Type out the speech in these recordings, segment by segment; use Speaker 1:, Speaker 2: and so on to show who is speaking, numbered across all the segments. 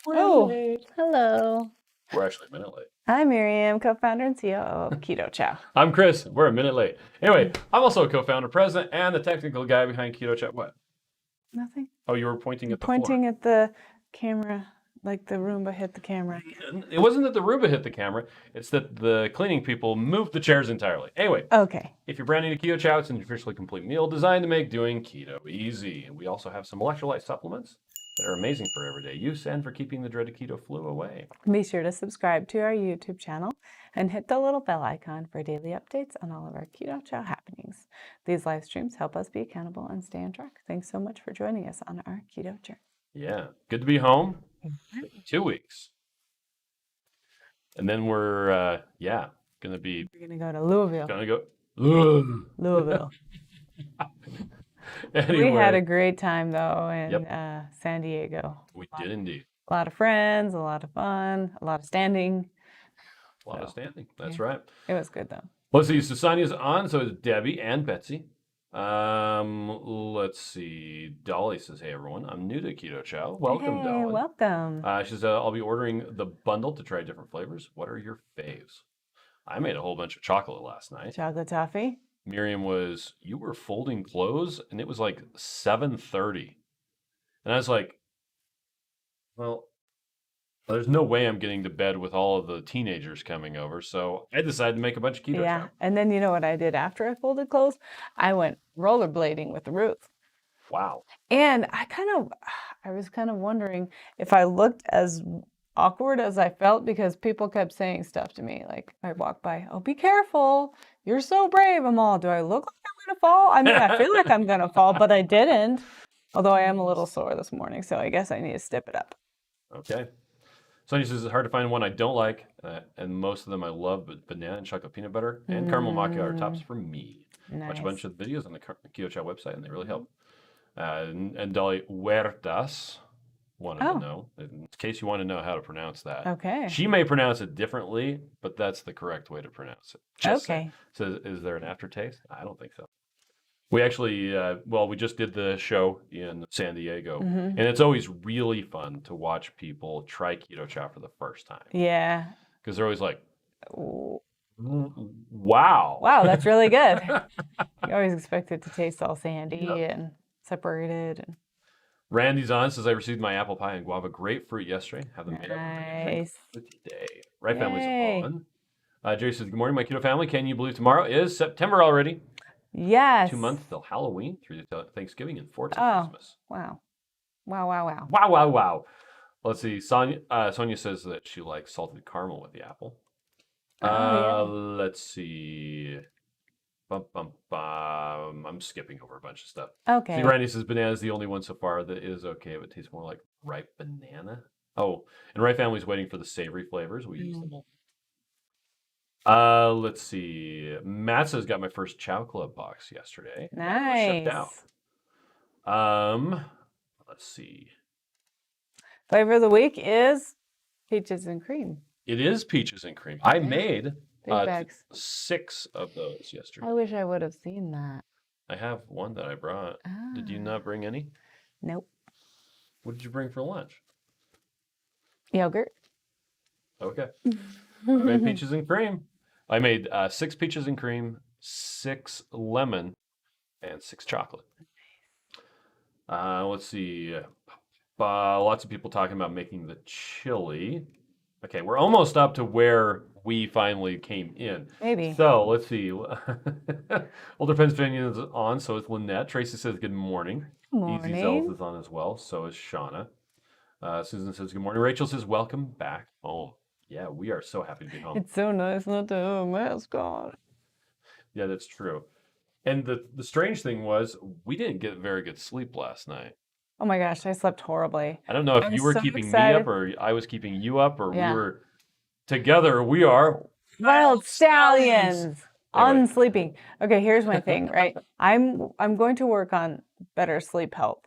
Speaker 1: Oh,
Speaker 2: late.
Speaker 1: hello.
Speaker 2: We're actually a minute late.
Speaker 1: I'm Miriam, co-founder and CEO of Keto Chow.
Speaker 2: I'm Chris. We're a minute late. Anyway, I'm also a co-founder, president, and the technical guy behind Keto Chow. What?
Speaker 1: Nothing.
Speaker 2: Oh, you were pointing at the
Speaker 1: Pointing
Speaker 2: floor.
Speaker 1: at the camera, like the Roomba hit the camera.
Speaker 2: It wasn't that the Roomba hit the camera. It's that the cleaning people moved the chairs entirely. Anyway,
Speaker 1: Okay.
Speaker 2: if you're brand new to Keto Chow, it's an nutritionally complete meal designed to make doing keto easy. And we also have some electrolyte supplements that are amazing for everyday use and for keeping the dreaded keto flu away.
Speaker 1: Be sure to subscribe to our YouTube channel and hit the little bell icon for daily updates on all of our Keto Chow happenings. These live streams help us be accountable and stay on track. Thanks so much for joining us on our keto journey.
Speaker 2: Yeah, good to be home. 2 weeks. And then we're, gonna be,
Speaker 1: We're gonna go to Louisville.
Speaker 2: gonna go, ugh.
Speaker 1: Louisville.
Speaker 2: Anyway,
Speaker 1: We had a great time though in
Speaker 2: Yep.
Speaker 1: San Diego.
Speaker 2: we did indeed.
Speaker 1: A lot of friends, a lot of fun, a lot of standing.
Speaker 2: A lot of
Speaker 1: So,
Speaker 2: standing. That's
Speaker 1: yeah.
Speaker 2: right.
Speaker 1: It was good though.
Speaker 2: Let's see. So Sonia's on. So is Debbie and Betsy. Let's see. Dolly says, "Hey everyone, I'm new to Keto Chow. Welcome,
Speaker 1: Hey,
Speaker 2: Dolly."
Speaker 1: welcome.
Speaker 2: She says, "I'll be ordering the bundle to try different flavors. What are your faves?" I made a whole bunch of chocolate last night.
Speaker 1: Chocolate toffee.
Speaker 2: Miriam you were folding clothes, and it was like 7:30, and I was like, well, there's no way I'm getting to bed with all of the teenagers coming over, so I decided to make a bunch of keto chow.
Speaker 1: And then you know what I did after I folded clothes? I went rollerblading with Ruth.
Speaker 2: Wow.
Speaker 1: And I was kind of wondering if I looked as awkward as I felt because people kept saying stuff to me. Like I walked by, "Oh, be careful. You're so brave." I'm all, do I look like I'm gonna fall? I mean, I feel like I'm gonna fall, but I didn't. Although I am a little sore this morning, so I guess I need to step it up.
Speaker 2: Okay. Sonia says it's hard to find one I don't like, and most of them I love, but banana and chocolate peanut butter and caramel macchiato are tops for me.
Speaker 1: Nice.
Speaker 2: Watch a bunch of the videos on the Keto Chow website, and they really help. And Dolly Huertas wanted to know, in case you want to know how to pronounce that.
Speaker 1: Okay.
Speaker 2: She may pronounce it differently, but that's the correct way to pronounce it. Just
Speaker 1: Okay.
Speaker 2: So is there an aftertaste? I don't think so. We actually, we just did the show in San Diego, and it's always really fun to watch people try Keto Chow for the first time.
Speaker 1: Yeah.
Speaker 2: Because they're always like,
Speaker 1: Ooh.
Speaker 2: wow.
Speaker 1: Wow, that's really good. You always expect it to taste all sandy and separated. And...
Speaker 2: Randy's on, says I received my apple pie and guava grapefruit yesterday. Have them made up
Speaker 1: Nice.
Speaker 2: today. Right,
Speaker 1: Yay.
Speaker 2: family's on. Jerry says, good morning, my keto family. Can you believe tomorrow is September already?
Speaker 1: Yes.
Speaker 2: 2 months till Halloween, through Thanksgiving, and 4 till Christmas.
Speaker 1: Wow. Wow.
Speaker 2: Wow. Let's see. Sonia says that she likes salted caramel with the apple. Let's see. I'm skipping over a bunch of stuff.
Speaker 1: Okay.
Speaker 2: See, Randy says banana is the only one so far that is okay, but tastes more like ripe banana. Oh, and Right Family's waiting for the savory flavors. We use them all. Let's see. Matt says got my first Chow Club box yesterday.
Speaker 1: Nice.
Speaker 2: Shipped out. Let's see.
Speaker 1: Flavor of the week is peaches and cream.
Speaker 2: It is peaches and cream. I made
Speaker 1: Big bags.
Speaker 2: 6 of those yesterday.
Speaker 1: I wish I would have seen that.
Speaker 2: I have one that I brought. Did you not bring any?
Speaker 1: Nope.
Speaker 2: What did you bring for lunch?
Speaker 1: Yogurt.
Speaker 2: Okay. I made peaches and cream. I made 6 peaches and cream, 6 lemon, and 6 chocolate. Let's see. Lots of people talking about making the chili. Okay, we're almost up to where we finally came in.
Speaker 1: Maybe.
Speaker 2: So let's see. Older Pennsylvania is on, so is Lynette. Tracy says good morning.
Speaker 1: Good morning.
Speaker 2: Easy Zells is on as well, so is Shauna. Susan says good morning. Rachel says welcome back home. Yeah, we are so happy to be home.
Speaker 1: It's so nice not to have a mask on.
Speaker 2: Yeah, that's true. And the strange thing was we didn't get very good sleep last night.
Speaker 1: Oh my gosh, I slept horribly.
Speaker 2: I don't know if you were keeping me up or I was keeping you up or we were together. We are
Speaker 1: wild stallions. Unsleeping. Okay, here's my thing, right? I'm going to work on better sleep health.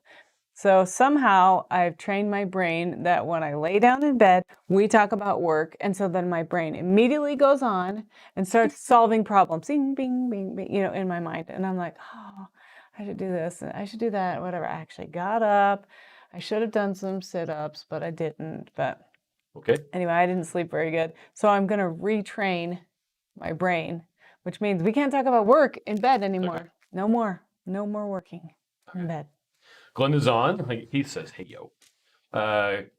Speaker 1: So somehow I've trained my brain that when I lay down in bed, we talk about work. And so then my brain immediately goes on and starts solving problems, bing, bing, bing, bing, in my mind. And I'm like, oh, I should do this and I should do that, whatever. I actually got up, I should have done some sit-ups, but I didn't. But
Speaker 2: Okay.
Speaker 1: anyway, I didn't sleep very good. So I'm going to retrain my brain, which means we can't talk about work in bed anymore.
Speaker 2: Okay.
Speaker 1: No more. No more working in bed.
Speaker 2: Glenn is on. He says, hey, yo.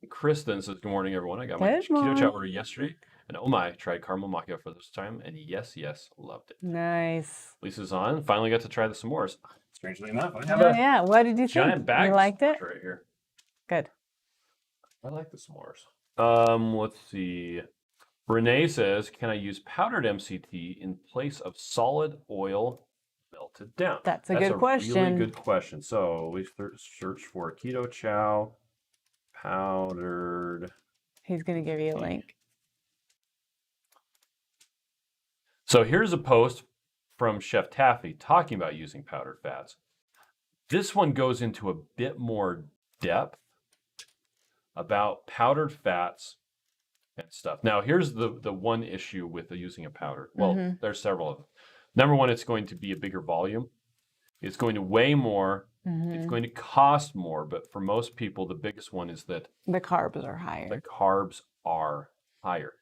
Speaker 2: Chris then says, good morning, everyone. I got my
Speaker 1: Good
Speaker 2: Keto Chow
Speaker 1: morning.
Speaker 2: order yesterday. And oh my, tried caramel macchiato for this time. And yes, loved it.
Speaker 1: Nice.
Speaker 2: Lisa's on. Finally got to try the s'mores. Strangely enough, I have
Speaker 1: Oh,
Speaker 2: a
Speaker 1: yeah. What did you
Speaker 2: giant
Speaker 1: think?
Speaker 2: bag
Speaker 1: You
Speaker 2: of
Speaker 1: liked it?
Speaker 2: s'mores right here.
Speaker 1: Good.
Speaker 2: I like the s'mores. Let's see. Renee says, can I use powdered MCT in place of solid oil melted down?
Speaker 1: That's a good question.
Speaker 2: Really good question. So we search for Keto Chow powdered.
Speaker 1: He's going to give you a link.
Speaker 2: So here's a post from Chef Taffy talking about using powdered fats. This one goes into a bit more depth about powdered fats and stuff. Now, here's the one issue with using a powder. Well, there's several of them. Number one, it's going to be a bigger volume. It's going to weigh more. It's going to cost more. But for most people, the biggest one is that
Speaker 1: the carbs are higher.
Speaker 2: The carbs are higher.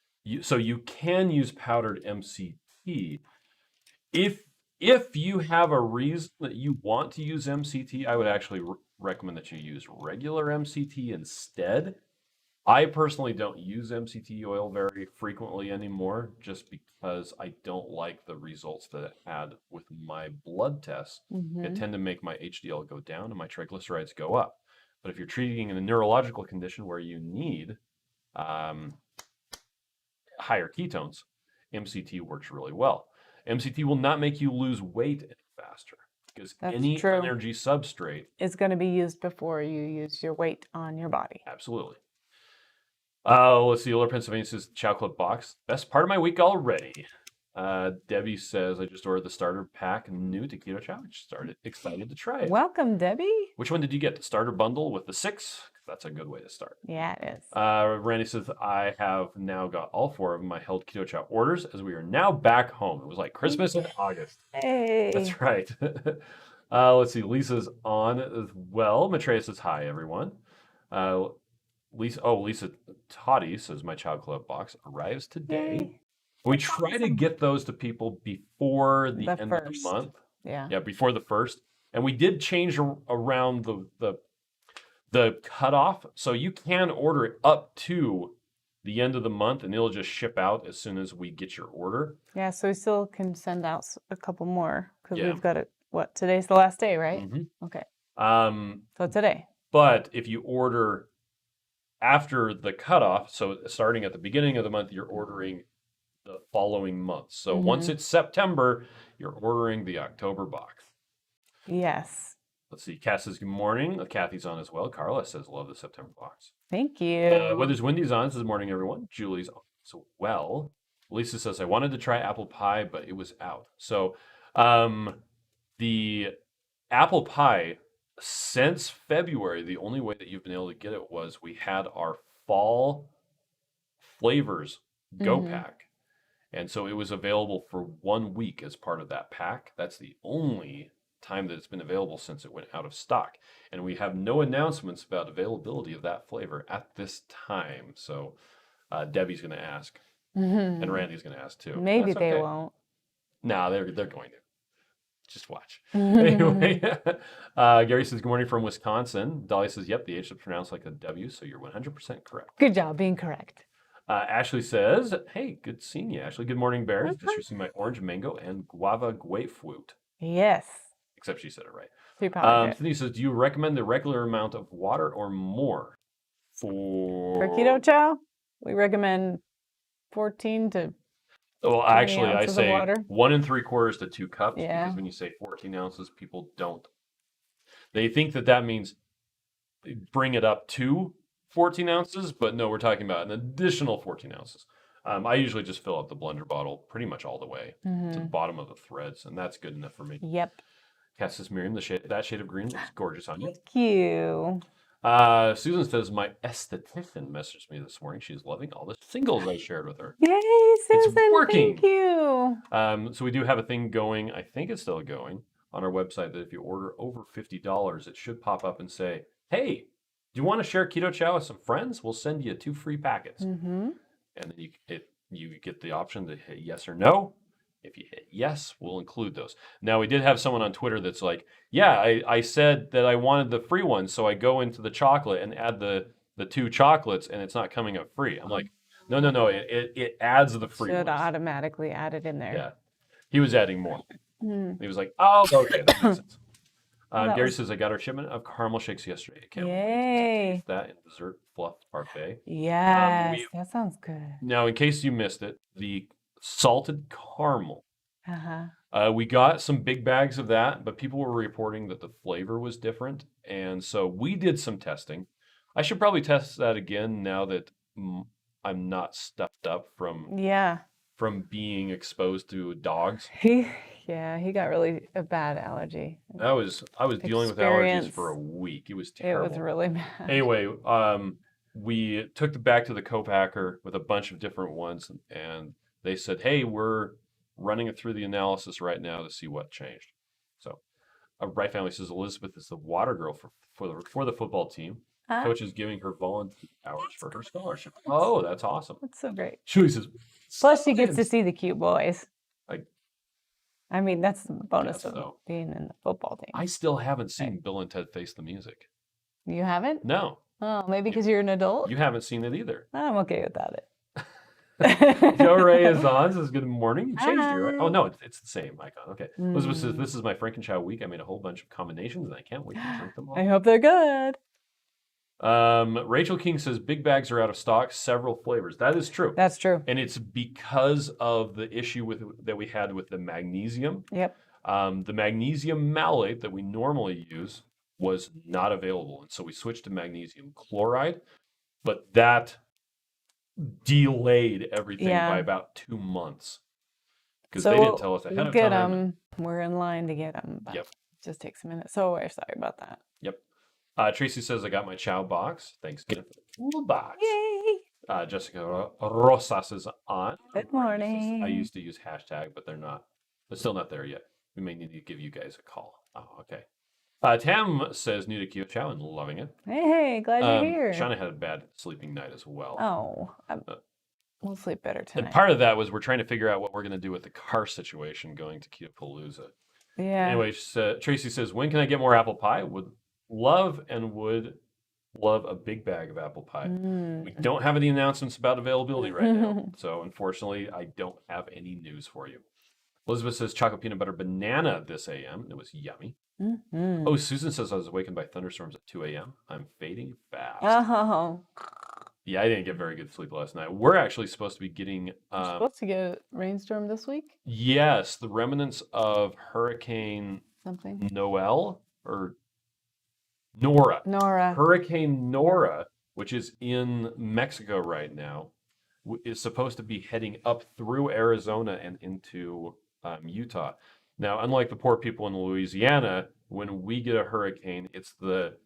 Speaker 2: So you can use powdered MCT. If you have a reason that you want to use MCT, I would actually recommend that you use regular MCT instead. I personally don't use MCT oil very frequently anymore just because I don't like the results that it had with my blood tests. It tend to make my HDL go down and my triglycerides go up. But if you're treating a neurological condition where you need higher ketones, MCT works really well. MCT will not make you lose weight any faster because any energy substrate
Speaker 1: is going to be used before you use your weight on your body.
Speaker 2: Absolutely. Let's see. Ola Pennsylvania says Chow Club box. Best part of my week already. Debbie says I just ordered the starter pack new to Keto Chow. Excited to try it.
Speaker 1: Welcome, Debbie.
Speaker 2: Which one did you get? The starter bundle with the 6? That's a good way to start.
Speaker 1: Yeah, it is.
Speaker 2: Randy says I have now got all 4 of my held Keto Chow orders as we are now back home. It was like Christmas in August.
Speaker 1: Hey.
Speaker 2: That's right. Let's see. Lisa's on as well. Maitreya says hi, everyone. Lisa Toddy says my Chow Club box arrives today.
Speaker 1: Yay.
Speaker 2: We try to get those to people before the end of the month.
Speaker 1: Yeah,
Speaker 2: before the 1st. And we did change around the cutoff, so you can order it up to the end of the month, and it'll just ship out as soon as we get your order.
Speaker 1: Yeah, so we still can send out a couple more because we've got it. What, today's the last day, right? Okay. So today.
Speaker 2: But if you order after the cutoff, so starting at the beginning of the month, you're ordering the following month. So once it's September, you're ordering the October box.
Speaker 1: Yes.
Speaker 2: Let's see. Cass says good morning. Kathy's on as well. Carla says love the September box.
Speaker 1: Thank you.
Speaker 2: Weather's Wendy's on. Says morning, everyone. Julie's on as well. Lisa says I wanted to try apple pie, but it was out. So the apple pie, since February, the only way that you've been able to get it was we had our fall flavors go pack. And so it was available for 1 week as part of that pack. That's the only time that it's been available since it went out of stock. And we have no announcements about availability of that flavor at this time. So Debbie's going to ask. And Randy's going to ask too.
Speaker 1: Maybe they won't.
Speaker 2: No, they're going to. Just watch. Anyway, Gary says, good morning from Wisconsin. Dolly says, yep, the H is pronounced like a W, so you're 100% correct.
Speaker 1: Good job being correct.
Speaker 2: Ashley says, hey, good seeing you, Ashley. Good morning, Bears. Just received my orange mango and guava grapefruit.
Speaker 1: Yes.
Speaker 2: Except she said it right.
Speaker 1: She probably did.
Speaker 2: Cindy says, do you recommend the regular amount of water or more? For
Speaker 1: Keto Chow, we recommend 14 to
Speaker 2: Well, actually, I
Speaker 1: ounces of
Speaker 2: say
Speaker 1: water.
Speaker 2: 1 3/4 to 2 cups.
Speaker 1: Yeah.
Speaker 2: Because when you say 14 ounces, people don't. They think that means bring it up to 14 ounces, but no, we're talking about an additional 14 ounces. I usually just fill up the blender bottle pretty much all the way to the bottom of the threads, and that's good enough for me.
Speaker 1: Yep.
Speaker 2: Cass says, Miriam, that shade of green looks gorgeous on you.
Speaker 1: Thank you.
Speaker 2: Susan says, my esthetician messaged me this morning. She's loving all the singles I shared with her.
Speaker 1: Yay, Susan.
Speaker 2: It's working.
Speaker 1: Thank you.
Speaker 2: So we do have a thing going, I think it's still going, on our website that if you order over $50, it should pop up and say, hey, Do you want to share Keto Chow with some friends? We'll send you 2 free packets.
Speaker 1: Mm-hmm.
Speaker 2: And then you get the option to hit yes or no. If you hit yes, we'll include those. Now, we did have someone on Twitter that's like, yeah, I said that I wanted the free one, so I go into the chocolate and add the 2 chocolates, and it's not coming up free. I'm like, no, it adds the free
Speaker 1: Should
Speaker 2: ones.
Speaker 1: automatically add it in there.
Speaker 2: Yeah, he was adding more.
Speaker 1: Mm.
Speaker 2: He was like, oh, okay, that makes sense.
Speaker 1: Well, that
Speaker 2: Gary
Speaker 1: was-
Speaker 2: says, I got our shipment of caramel shakes yesterday. I can't wait to
Speaker 1: Yay.
Speaker 2: taste that in dessert fluff parfait.
Speaker 1: Yes, that sounds good.
Speaker 2: Now, in case you missed it, the salted caramel.
Speaker 1: Uh-huh.
Speaker 2: We got some big bags of that, but people were reporting that the flavor was different. And so we did some testing. I should probably test that again now that I'm not stuffed up
Speaker 1: Yeah.
Speaker 2: from being exposed to dogs.
Speaker 1: He got really a bad allergy.
Speaker 2: I was dealing with allergies for a week. It was terrible.
Speaker 1: It was really bad.
Speaker 2: Anyway, we took it back to the co-packer with a bunch of different ones, and they said, "Hey, we're running it through the analysis right now to see what changed." So, Right Family says Elizabeth is the water girl for the football team. Coach is giving her volunteer hours for her scholarship. Oh, that's awesome.
Speaker 1: That's so great.
Speaker 2: Julie says,
Speaker 1: Plus, she gets to see the cute boys.
Speaker 2: I-
Speaker 1: I mean, that's the bonus
Speaker 2: Guess
Speaker 1: of
Speaker 2: so.
Speaker 1: being in the football team.
Speaker 2: I still haven't seen Bill and Ted Face the Music.
Speaker 1: You haven't?
Speaker 2: No,
Speaker 1: Oh, maybe because you're an adult?
Speaker 2: you haven't seen it either.
Speaker 1: I'm okay without it.
Speaker 2: Joe Ray is on, says good morning. You changed your. Oh, no, it's the same icon. Okay. Elizabeth says, this is my Frankenchow week. I made a whole bunch of combinations and I can't wait to drink them all.
Speaker 1: I hope they're good.
Speaker 2: Rachel King says, big bags are out of stock, several flavors. That is true.
Speaker 1: That's true.
Speaker 2: And it's because of the issue that we had with the magnesium.
Speaker 1: Yep.
Speaker 2: The magnesium malate that we normally use was not available. And so we switched to magnesium chloride. But that delayed everything by about 2 months because they didn't tell us ahead of
Speaker 1: get
Speaker 2: time.
Speaker 1: them. We're in line to get them, but it just takes a minute. So we're sorry about that.
Speaker 2: Yep. Tracy says, I got my Chow box. Thanks again for the cool box.
Speaker 1: Yay!
Speaker 2: Jessica Rosas is on.
Speaker 1: Good morning.
Speaker 2: I used to use hashtag, but they're still not there yet. We may need to give you guys a call. Oh, okay. Tam says, new to Keto Chow and loving it.
Speaker 1: Hey, glad you're here.
Speaker 2: Shauna had a bad sleeping night as well.
Speaker 1: Oh, we'll sleep better tonight.
Speaker 2: And part of that was we're trying to figure out what we're going to do with the car situation going to Ketopalooza.
Speaker 1: Yeah.
Speaker 2: Anyway, Tracy says, when can I get more apple pie? Would love a big bag of apple pie. We don't have any announcements about availability right now. So unfortunately, I don't have any news for you. Elizabeth says, chocolate peanut butter banana this a.m. It was yummy. Oh, Susan says, I was awakened by thunderstorms at 2 a.m. I'm fading fast.
Speaker 1: Oh.
Speaker 2: Yeah, I didn't get very good sleep last night. We're actually supposed to be getting...
Speaker 1: supposed to get a rainstorm this week?
Speaker 2: Yes, the remnants of Hurricane Noel or Nora. Hurricane Nora, which is in Mexico right now, is supposed to be heading up through Arizona and into Utah. Now, unlike the poor people in Louisiana, when we get a hurricane, it's the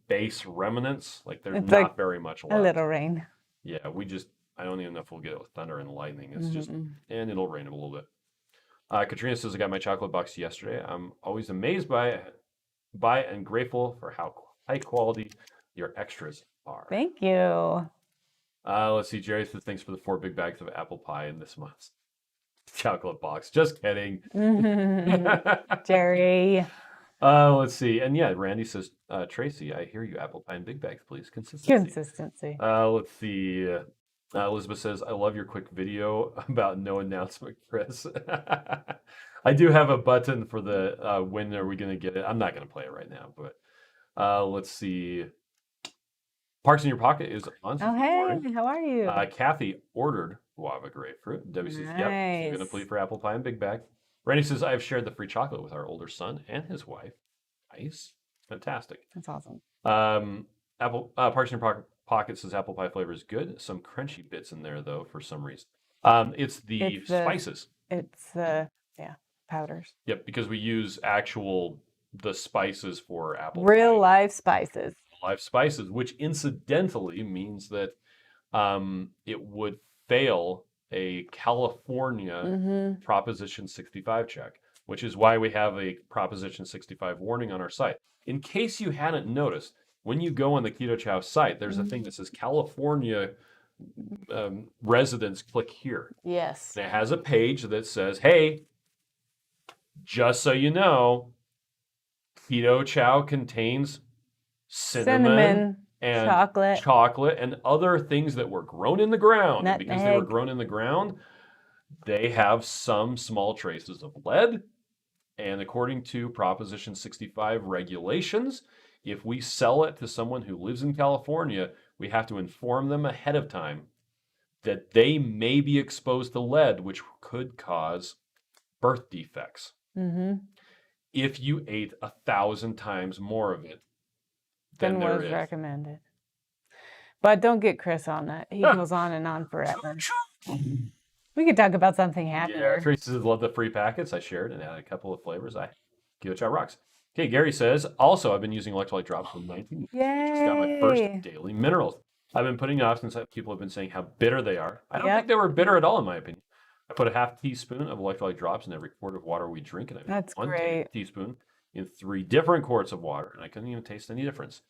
Speaker 2: base remnants. There's not very much left.
Speaker 1: A little rain.
Speaker 2: Yeah, I don't even know if we'll get it with thunder and lightning. It's just, and it'll rain a little bit. Katrina says, I got my chocolate box yesterday. I'm always amazed by and grateful for how high quality your extras are.
Speaker 1: Thank you.
Speaker 2: Let's see. Jerry says, thanks for the 4 big bags of apple pie in this month's chocolate box. Just kidding.
Speaker 1: Jerry.
Speaker 2: Let's see. And yeah, Randy says, Tracy, I hear you. Apple pie and big bags, please. Consistency. Let's see. Elizabeth says, I love your quick video about no announcement, Chris. I do have a button for the when are we going to get it. I'm not going to play it right now, but let's see. Parks in Your Pocket is on.
Speaker 1: Oh, hey, how are you?
Speaker 2: Kathy ordered guava grapefruit. Debbie says, yep, she's going to plead for apple pie and big bag. Randy says, I've shared the free chocolate with our older son and his wife. Nice. Fantastic.
Speaker 1: That's awesome.
Speaker 2: Parks in Your Pocket says apple pie flavor is good. Some crunchy bits in there, though, for some reason. It's the spices.
Speaker 1: It's the powders.
Speaker 2: Yep, because we use the spices for apple pie.
Speaker 1: Real live spices.
Speaker 2: Live spices, which incidentally means that it would fail a California Proposition 65 check, which is why we have a Proposition 65 warning on our site. In case you hadn't noticed, when you go on the Keto Chow site, there's a thing that says California residents, click here.
Speaker 1: Yes.
Speaker 2: And it has a page that says, hey, just so you know, Keto Chow contains cinnamon and chocolate and other things that were grown in the ground. And because they were grown in the ground, they have some small traces of lead. And according to Proposition 65 regulations, if we sell it to someone who lives in California, we have to inform them ahead of time that they may be exposed to lead, which could cause birth defects. If you ate 1,000 times more of it than there
Speaker 1: was
Speaker 2: is.
Speaker 1: recommended. But don't get Chris on that. He goes on and on forever. We could talk about something happier.
Speaker 2: Yeah, Tracy says, love the free packets. I shared and added a couple of flavors. Keto Chow rocks. Okay, Gary says, also, I've been using electrolyte drops for 19 years. Just got my first daily minerals. I've been putting it off since people have been saying how bitter they are. I don't think they were bitter at all, in my opinion. I put a half teaspoon of electrolyte drops in every quart of water we drink, and I put one teaspoon in 3 different quarts of water, and I couldn't even taste any difference.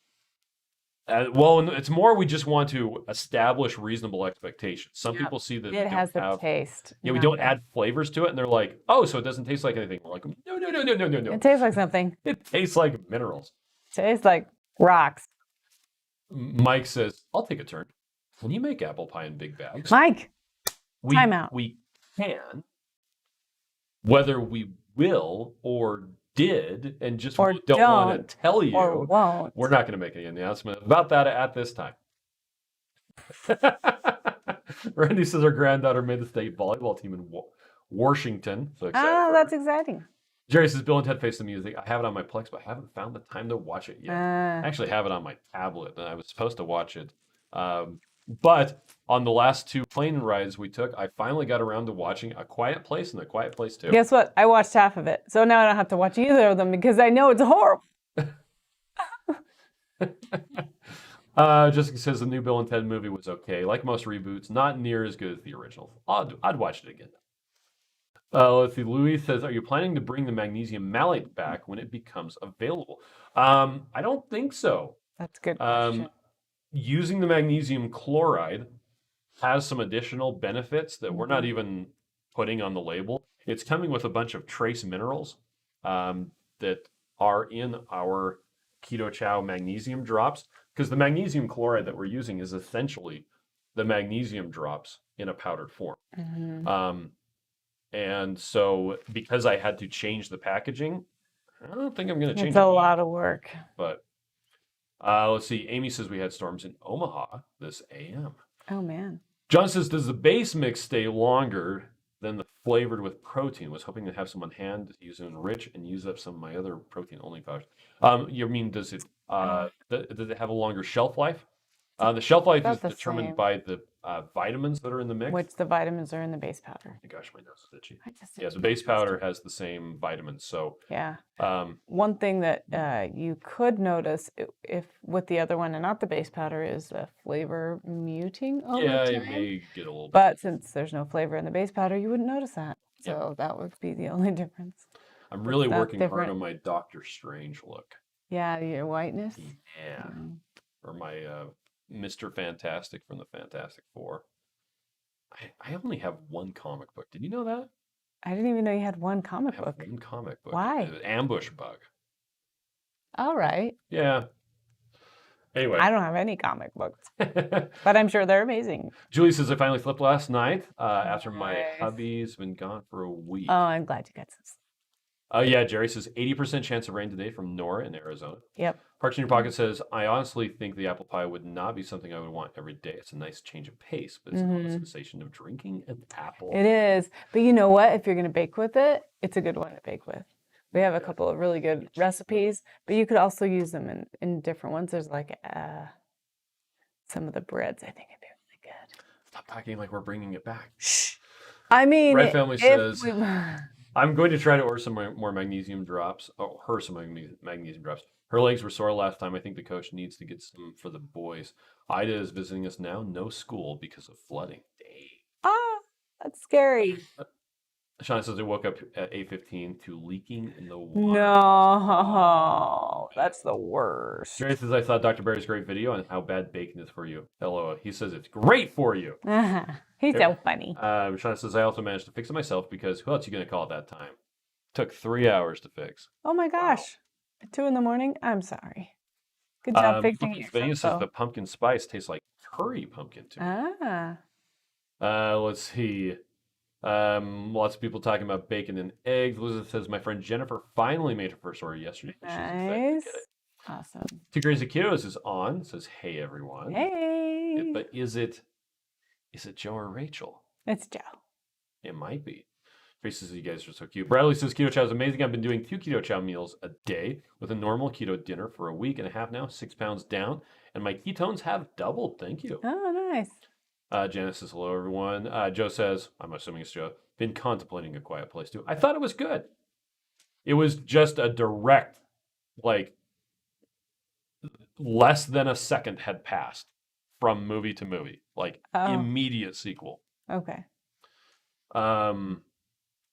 Speaker 2: Well, it's more we just want to establish reasonable expectations. Some people see that
Speaker 1: it has the taste.
Speaker 2: Yeah, we don't add flavors to it, and they're like, "Oh, so it doesn't taste like anything." We're like, "No.
Speaker 1: It tastes like something.
Speaker 2: It tastes like minerals.
Speaker 1: It tastes like rocks."
Speaker 2: Mike says, "I'll take a turn. Can you make apple pie in big bags?"
Speaker 1: Mike, time out.
Speaker 2: We can. Whether we will or did, and just
Speaker 1: or
Speaker 2: don't want to tell you,
Speaker 1: or won't.
Speaker 2: We're not going to make any announcement about that at this time. Randy says our granddaughter made the state volleyball team in Washington. So excited
Speaker 1: that's exciting.
Speaker 2: Jerry says, Bill and Ted Face the Music. I have it on my Plex, but I haven't found the time to watch it yet. I actually have it on my tablet, and I was supposed to watch it. But on the last 2 plane rides we took, I finally got around to watching A Quiet Place and A Quiet Place 2.
Speaker 1: Guess what? I watched half of it. So now I don't have to watch either of them because I know it's horrible.
Speaker 2: Jessica says the new Bill and Ted movie was okay. Like most reboots, not near as good as the original. I'd watch it again. Let's see. Louis says, are you planning to bring the magnesium malate back when it becomes available? I don't think so.
Speaker 1: That's a good question.
Speaker 2: Using the magnesium chloride has some additional benefits that we're not even putting on the label. It's coming with a bunch of trace minerals that are in our Keto Chow magnesium drops, because the magnesium chloride that we're using is essentially the magnesium drops in a powdered form. And so because I had to change the packaging, I don't think I'm going to change it.
Speaker 1: It's a lot of work.
Speaker 2: But let's see. Amy says we had storms in Omaha this AM.
Speaker 1: Oh, man.
Speaker 2: John says, does the base mix stay longer than the flavored with protein? Was hoping to have some on hand to use it enrich and use up some of my other protein-only powders. You mean, does it have a longer shelf life? The shelf life is determined by the vitamins that are in the mix.
Speaker 1: Which the vitamins are in the base powder.
Speaker 2: Oh, gosh, my nose is itchy. Yeah, the base powder has the same vitamins. So
Speaker 1: yeah. One thing that you could notice if with the other one and not the base powder is the flavor muting over time.
Speaker 2: Yeah, it may get a little bit.
Speaker 1: But since there's no flavor in the base powder, you wouldn't notice that. So that would be the only difference.
Speaker 2: I'm really working hard on my Doctor Strange look.
Speaker 1: Yeah, your whiteness.
Speaker 2: Yeah. Or my Mr. Fantastic from the Fantastic Four. I only have one comic book. Did you know that?
Speaker 1: I didn't even know you had one comic book.
Speaker 2: One comic book.
Speaker 1: Why?
Speaker 2: Ambush Bug.
Speaker 1: All right.
Speaker 2: Yeah. Anyway.
Speaker 1: I don't have any comic books, but I'm sure they're amazing.
Speaker 2: Julie says, I finally slept last night after my hubby's been gone for a week.
Speaker 1: Oh, I'm glad you got some sleep.
Speaker 2: Oh, yeah. Jerry says 80% chance of rain today from Nora in Arizona.
Speaker 1: Yep.
Speaker 2: Parks in Your Pocket says, I honestly think the apple pie would not be something I would want every day. It's a nice change of pace, but it's not the sensation of drinking an apple.
Speaker 1: It is. But you know what? If you're going to bake with it, it's a good one to bake with. We have a couple of really good recipes, but you could also use them in different ones. There's like some of the breads I think would be really good.
Speaker 2: Stop talking like we're bringing it back.
Speaker 1: Shh. I mean,
Speaker 2: Red Family says, I'm going to try to order some more magnesium drops. Oh, some magnesium drops. Her legs were sore last time. I think the coach needs to get some for the boys. Ida is visiting us now. No school because of flooding. Dang.
Speaker 1: Ah, that's scary.
Speaker 2: Shauna says I woke up at 8:15 to leaking in the water.
Speaker 1: No, that's the worst.
Speaker 2: Jerry says I saw Dr. Barry's great video on how bad bacon is for you. Hello. He says it's great for you.
Speaker 1: He's so funny.
Speaker 2: Shauna says I also managed to fix it myself because who else are you going to call at that time? Took 3 hours to fix.
Speaker 1: Oh my gosh. At 2 a.m? I'm sorry. Good job fixing it
Speaker 2: Svenja
Speaker 1: yourself.
Speaker 2: says the pumpkin spice tastes like curry pumpkin to me. Let's see. Lots of people talking about bacon and eggs. Elizabeth says my friend Jennifer finally made her first order yesterday.
Speaker 1: Nice. Awesome.
Speaker 2: Two Crazy Ketos is on. Says hey everyone.
Speaker 1: Hey.
Speaker 2: But is it Joe or Rachel?
Speaker 1: It's Joe.
Speaker 2: It might be. Tracy says you guys are so cute. Bradley says Keto Chow is amazing. I've been doing 2 Keto Chow meals a day with a normal keto dinner for a week and a half now, 6 pounds down, and my ketones have doubled. Thank you.
Speaker 1: Oh, nice.
Speaker 2: Janice says hello everyone. Joe says, I'm assuming it's Joe, been contemplating A Quiet Place too. I thought it was good. It was just a direct, like, less than a second had passed from movie to movie, like immediate sequel.
Speaker 1: Okay.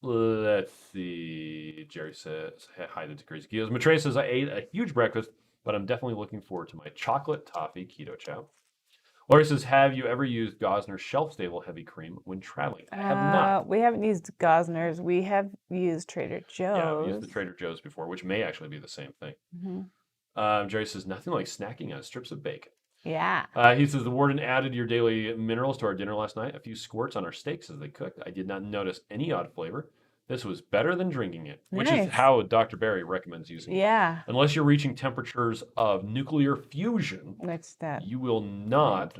Speaker 2: Let's see. Jerry says hi to Crazy Ketos. Matre says I ate a huge breakfast, but I'm definitely looking forward to my chocolate toffee keto chow. Laurie says, have you ever used Gosner's shelf-stable heavy cream when traveling? I have not.
Speaker 1: We haven't used Gosner's. We have used Trader Joe's.
Speaker 2: Yeah, I've used the Trader Joe's before, which may actually be the same thing. Jerry says, nothing like snacking on strips of bacon.
Speaker 1: Yeah.
Speaker 2: He says, the warden added your daily minerals to our dinner last night. A few squirts on our steaks as they cooked. I did not notice any odd flavor. This was better than drinking it, which is how Dr. Barry recommends using it.
Speaker 1: Yeah.
Speaker 2: Unless you're reaching temperatures of nuclear fusion, you will not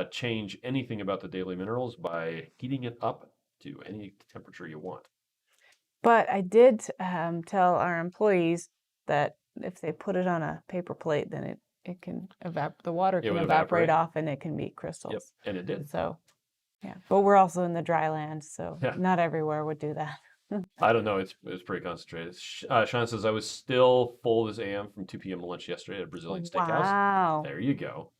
Speaker 2: change anything about the daily minerals by heating it up to any temperature you want.
Speaker 1: But I did tell our employees that if they put it on a paper plate, then it can the water can evaporate off and it can be crystals.
Speaker 2: Yep, and it did.
Speaker 1: So, yeah. But we're also in the dry land, so not everywhere would do that.
Speaker 2: I don't know. It was pretty concentrated. Sean says, I was still full this AM from 2 p.m. to lunch yesterday at a Brazilian steakhouse.
Speaker 1: Wow.
Speaker 2: There you go.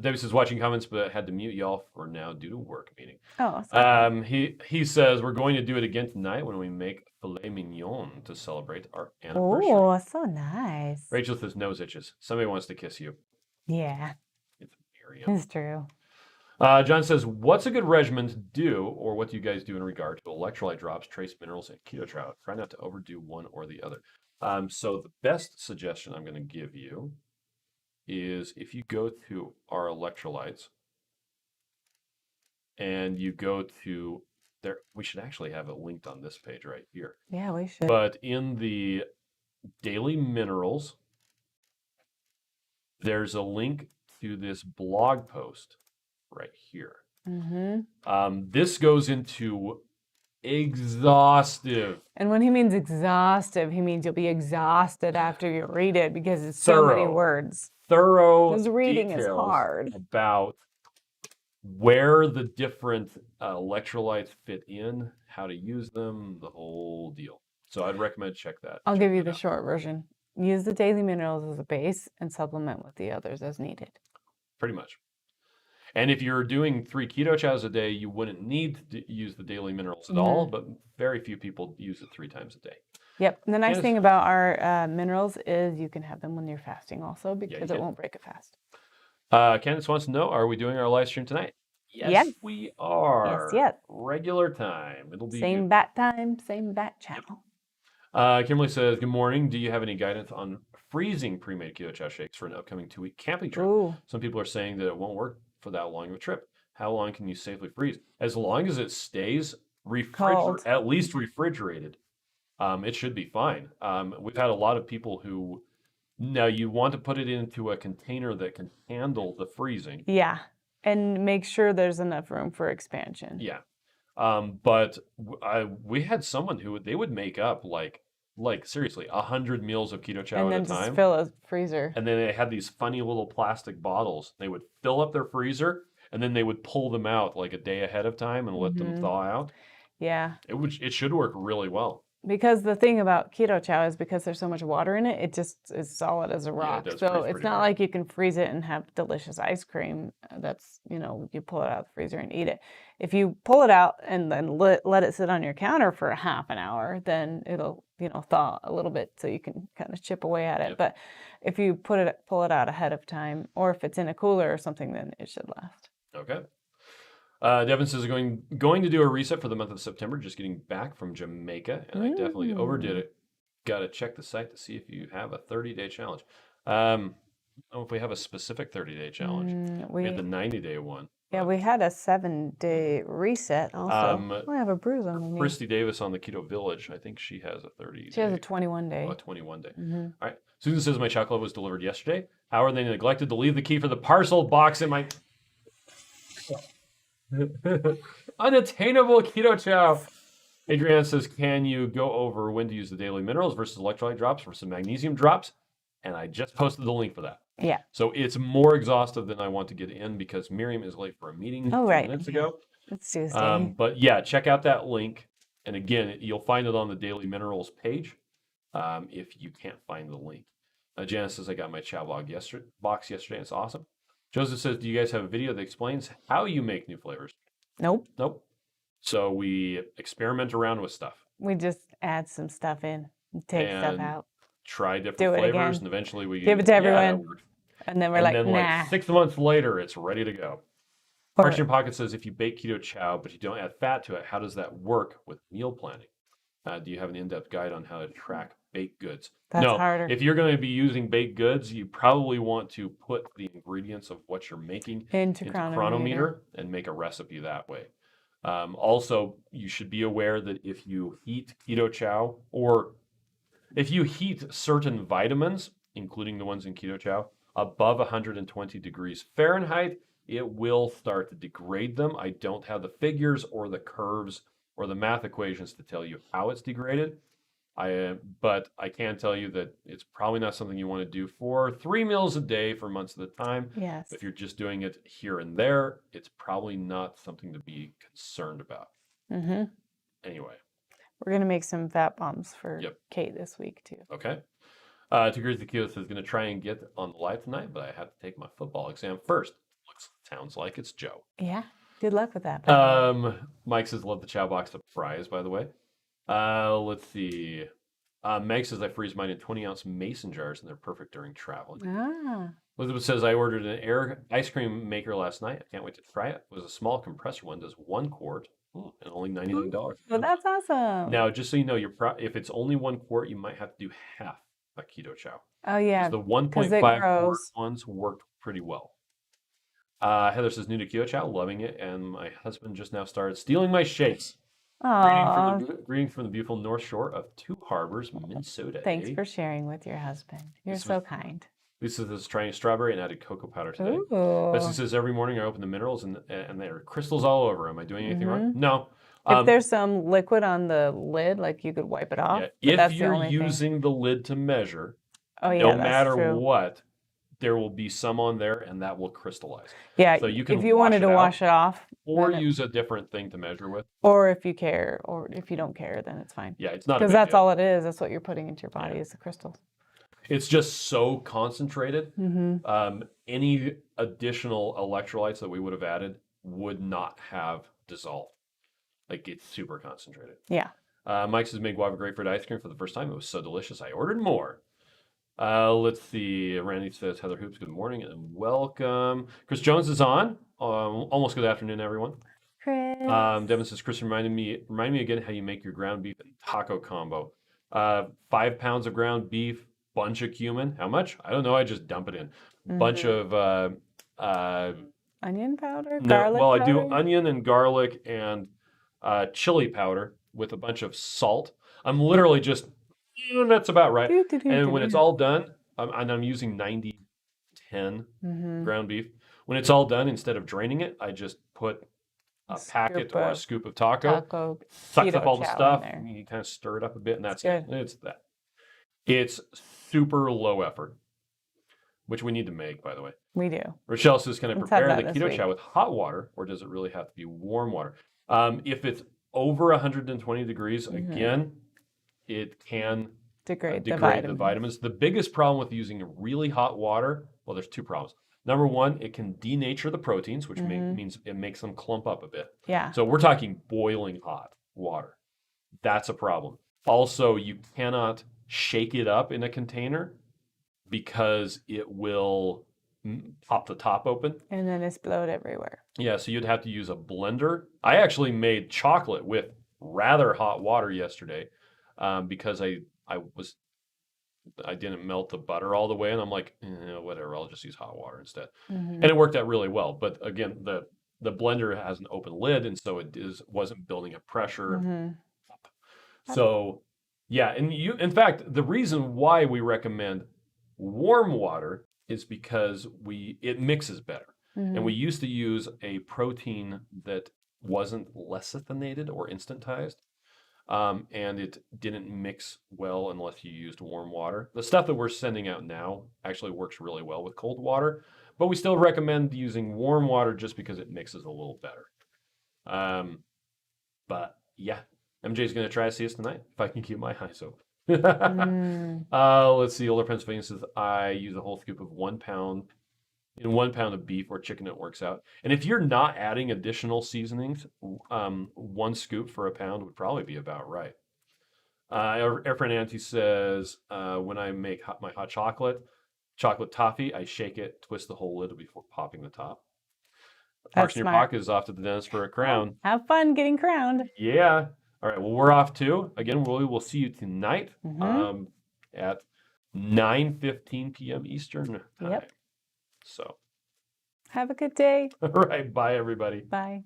Speaker 2: Debbie says, watching comments, but had to mute y'all for now due to work meeting.
Speaker 1: Oh, sorry.
Speaker 2: He says, we're going to do it again tonight when we make filet mignon to celebrate our anniversary.
Speaker 1: Oh, so nice.
Speaker 2: Rachel says, nose itches. Somebody wants to kiss you.
Speaker 1: Yeah.
Speaker 2: It's Miriam.
Speaker 1: It's true.
Speaker 2: John says, what's a good regimen to do, or what do you guys do in regard to electrolyte drops, trace minerals, and keto chow? Try not to overdo one or the other. So the best suggestion I'm going to give you is if you go to our electrolytes and you go to there, we should actually have it linked on this page right here.
Speaker 1: Yeah, we should.
Speaker 2: But in the daily minerals, there's a link to this blog post right here. This goes into exhaustive.
Speaker 1: And when he means exhaustive, he means you'll be exhausted after you read it because it's so many words.
Speaker 2: Thorough.
Speaker 1: Because reading is hard.
Speaker 2: About where the different electrolytes fit in, how to use them, the whole deal. So I'd recommend check that.
Speaker 1: I'll give you the short version. Use the daily minerals as a base and supplement with the others as needed.
Speaker 2: Pretty much. And if you're doing 3 keto chows a day, you wouldn't need to use the daily minerals at all, but very few people use it 3 times a day.
Speaker 1: Yep. And the nice thing about our minerals is you can have them when you're fasting also because it won't break a fast.
Speaker 2: Candace wants to know, are we doing our live stream tonight? Yes, we are.
Speaker 1: Yes.
Speaker 2: Regular time. It'll be
Speaker 1: same bat time, same bat channel.
Speaker 2: Kimberly says, good morning. Do you have any guidance on freezing pre-made keto chow shakes for an upcoming 2-week camping trip?
Speaker 1: Ooh.
Speaker 2: Some people are saying that it won't work for that long of a trip. How long can you safely freeze? As long as it stays at least refrigerated, it should be fine. We've had a lot of people who, now you want to put it into a container that can handle the freezing.
Speaker 1: Yeah, and make sure there's enough room for expansion.
Speaker 2: Yeah, but we had someone who they would make up like seriously 100 meals of keto chow at a time. And then
Speaker 1: just fill a freezer.
Speaker 2: And then they had these funny little plastic bottles. They would fill up their freezer and then they would pull them out like a day ahead of time and let them thaw out.
Speaker 1: Yeah.
Speaker 2: It should work really well.
Speaker 1: because the thing about Keto Chow is because there's so much water in it, it just is solid as a
Speaker 2: Yeah, it
Speaker 1: rock.
Speaker 2: does
Speaker 1: So
Speaker 2: freeze
Speaker 1: it's
Speaker 2: pretty
Speaker 1: not
Speaker 2: hard.
Speaker 1: like you can freeze it and have delicious ice cream. That's, you pull it out of the freezer and eat it. If you pull it out and then let it sit on your counter for a half an hour, then it'll, thaw a little bit so you can kind of chip away at it.
Speaker 2: Yep.
Speaker 1: But if you pull it out ahead of time, or if it's in a cooler or something, then it should last.
Speaker 2: Okay. Devin says going to do a reset for the month of September, just getting back from Jamaica, and I definitely overdid it. Got to check the site to see if you have a 30-day challenge. I don't know if we have a specific 30-day challenge. We had the 90-day one.
Speaker 1: Yeah, we had a 7-day reset also. I have a bruise on my knee.
Speaker 2: Christy Davis on the Keto Village, I think she has a 30-day.
Speaker 1: She has a 21-day.
Speaker 2: Oh, a 21-day. All right. Susan says my chocolate was delivered yesterday. How are they neglected to leave the key for the parcel box in my unattainable Keto Chow? Adrienne says, can you go over when to use the daily minerals versus electrolyte drops versus magnesium drops? And I just posted the link for that.
Speaker 1: Yeah.
Speaker 2: So it's more exhaustive than I want to get in because Miriam is late for a meeting 2 minutes ago.
Speaker 1: It's Tuesday.
Speaker 2: But yeah, check out that link. And again, you'll find it on the Daily Minerals page if you can't find the link. Janice says, I got my Chow box yesterday. It's awesome. Joseph says, do you guys have a video that explains how you make new flavors?
Speaker 1: Nope.
Speaker 2: So we experiment around with stuff.
Speaker 1: We just add some stuff in, take stuff out.
Speaker 2: Try different flavors, and eventually we
Speaker 1: give it to everyone. And then we're like, nah.
Speaker 2: Like 6 months later, it's ready to go. Parks in Your Pocket says, if you bake Keto Chow, but you don't add fat to it, how does that work with meal planning? Do you have an in-depth guide on how to track baked goods?
Speaker 1: That's harder.
Speaker 2: If you're going to be using baked goods, you probably want to put the ingredients of what you're making
Speaker 1: into Chronometer
Speaker 2: and make a recipe that way. Also, you should be aware that if you heat Keto Chow or if you heat certain vitamins, including the ones in Keto Chow, above 120 degrees Fahrenheit, it will start to degrade them. I don't have the figures or the curves or the math equations to tell you how it's degraded. But I can tell you that it's probably not something you want to do for 3 meals a day for months at a time.
Speaker 1: Yes.
Speaker 2: If you're just doing it here and there, it's probably not something to be concerned about. Anyway.
Speaker 1: We're going to make some fat bombs for Kate this week, too.
Speaker 2: Okay. Tigers the Keto is going to try and get on the live tonight, but I have to take my football exam first. Sounds like it's Joe.
Speaker 1: Yeah. Good luck with that.
Speaker 2: Mike says, love the Chow box of fries, by the way. Let's see. Meg says, I freeze mine in 20-ounce mason jars, and they're perfect during travel. Elizabeth says, I ordered an air ice cream maker last night. I can't wait to try it. It was a small compressor one, does 1 quart, and only $99.
Speaker 1: Well, that's awesome.
Speaker 2: Now, just so you know, if it's only 1 quart, you might have to do half a Keto Chow.
Speaker 1: Oh, yeah.
Speaker 2: The 1.5 quart ones worked pretty well. Heather says, new to Keto Chow, loving it, and my husband just now started stealing my shakes. Greeting from the beautiful North Shore of Two Harbors, Minnesota.
Speaker 1: Thanks for sharing with your husband. You're so kind.
Speaker 2: Lisa says, trying strawberry and added cocoa powder today. Bessie says, every morning I open the minerals and there are crystals all over. Am I doing anything wrong? No.
Speaker 1: If there's some liquid on the lid, like you could wipe it off.
Speaker 2: Yeah. If you're using the lid to measure, no matter what, there will be some on there and that will crystallize.
Speaker 1: Yeah,
Speaker 2: so you can
Speaker 1: if you wanted to wash it off.
Speaker 2: Or use a different thing to measure with.
Speaker 1: Or if you care, or if you don't care, then it's fine.
Speaker 2: Yeah, it's not
Speaker 1: because that's all it is. That's what you're putting into your body is the crystals.
Speaker 2: It's just so concentrated. Any additional electrolytes that we would have added would not have dissolved. Like, it's super concentrated.
Speaker 1: Yeah.
Speaker 2: Mike says, made guava grapefruit ice cream for the first time. It was so delicious. I ordered more. Let's see. Randy says, Heather Hoops, good morning and welcome. Chris Jones is on. Almost good afternoon, everyone.
Speaker 1: Chris.
Speaker 2: Devin says, Chris, remind me again how you make your ground beef and taco combo. 5 pounds of ground beef, bunch of cumin. How much? I don't know. I just dump it in. Bunch of
Speaker 1: onion powder,
Speaker 2: garlic powder?
Speaker 1: I
Speaker 2: do onion and garlic and chili powder with a bunch of salt. I'm literally just, that's about right. And when it's all done, and I'm using 90-10 ground beef. When it's all done, instead of draining it, I just put a packet or a scoop of taco sucks up all the stuff. You kind of stir it up a bit, and that's it. It's that. It's super low effort, which we need to make, by the way.
Speaker 1: We do.
Speaker 2: Rochelle says, can I prepare the Keto Chow with hot water, or does it really have to be warm water? If it's over 120 degrees, again, it can
Speaker 1: Degrade the
Speaker 2: degrade the
Speaker 1: vitamins.
Speaker 2: vitamins. The biggest problem with using really hot water, well, there's two problems. Number one, it can denature the proteins, which means it makes them clump up a bit.
Speaker 1: Yeah.
Speaker 2: So we're talking boiling hot water. That's a problem. Also, you cannot shake it up in a container because it will pop the top open.
Speaker 1: And then explode everywhere.
Speaker 2: Yeah, so you'd have to use a blender. I actually made chocolate with rather hot water yesterday because I didn't melt the butter all the way, and I'm like, whatever, I'll just use hot water instead. And it worked out really well. But again, the blender has an open lid, and so it wasn't building up pressure. So yeah, and in fact, the reason why we recommend warm water is because it mixes better. And we used to use a protein that wasn't lecithinated or instantized. And it didn't mix well unless you used warm water. The stuff that we're sending out now actually works really well with cold water, but we still recommend using warm water just because it mixes a little better. But yeah, MJ's going to try to see us tonight if I can keep my eyes open. Let's see. Older Pennsylvania says I use a whole scoop of 1 pound. In 1 pound of beef or chicken, it works out. And if you're not adding additional seasonings, 1 scoop for a pound would probably be about right. Airfriend Auntie says, when I make my hot chocolate toffee, I shake it, twist the whole lid before popping the top. Parks in your pocket is off to the dentist for a crown.
Speaker 1: Have fun getting crowned.
Speaker 2: Yeah. All right. Well, we're off too. Again, we will see you tonight at 9:15 p.m. Eastern time.
Speaker 1: Yep.
Speaker 2: So,
Speaker 1: have a good day.
Speaker 2: all right. Bye, everybody.
Speaker 1: Bye.